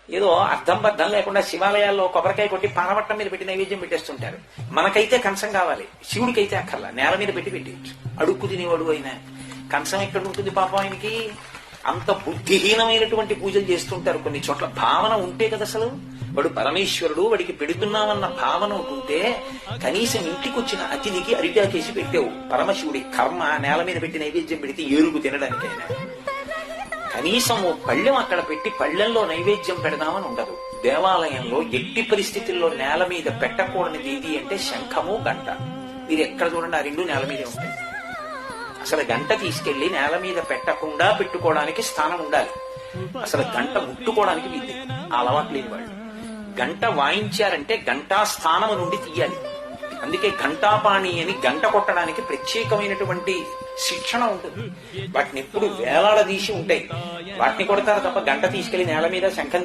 ఏదో అర్థం బద్దం లేకుండా శివాలయాల్లో కొబ్బరికాయ కొట్టి పానవట్టం మీద పెట్టి నైవేద్యం పెట్టేస్తుంటారు. మనకైతే కంచం కావాలి, శివుడికైతే అక్కర్లా, నేల మీద పెట్టేయచ్చు. అడుక్కు తినేవాడు అయినా కంచం ఎక్కడ ఉంటుంది పాపం ఆయనకి? అంత బుద్ధిహీనమైనటువంటి పూజలు చేస్తుంటారు. కొన్ని చోట్ల భావన ఉంటే కదా అసలు వాడు పరమేశ్వరుడు, వాడికి పెడుతున్నామన్న భావన ఉంటుంటే కనీసం ఇంటికి వచ్చిన అతిథికి అరిటాకేసి పెట్టావు. పరమశివుడి కర్మ నేల మీద పెట్టి నైవేద్యం పెడితే ఏరుగు తినడానికైనా కనీసం ఓ పళ్ళెం అక్కడ పెట్టి పళ్ళెంలో నైవేద్యం పెడదామని ఉండదు. దేవాలయంలో ఎట్టి పరిస్థితుల్లో నేల మీద పెట్టకూడనిది ఏది అంటే శంఖము, గంట. మీరు ఎక్కడ చూడండి ఆ రెండు నేల మీదే ఉంటాయి. అసలు గంట తీసుకెళ్లి నేల మీద పెట్టకుండా పెట్టుకోవడానికి స్థానం ఉండాలి. అసలు గంట ముట్టుకోవడానికి వీలు ఆ అలవాటు లేని వాళ్ళు. గంట వాయించారంటే గంటా స్థానం నుండి తీయాలి. అందుకే ఘంటాపాణి అని గంట కొట్టడానికి ప్రత్యేకమైనటువంటి శిక్షణ ఉంటుంది. వాటిని ఎప్పుడు వేలాడదీసి ఉంటాయి. వాటిని కొడతారు తప్ప గంట తీసుకెళ్లి నేల మీద శంఖం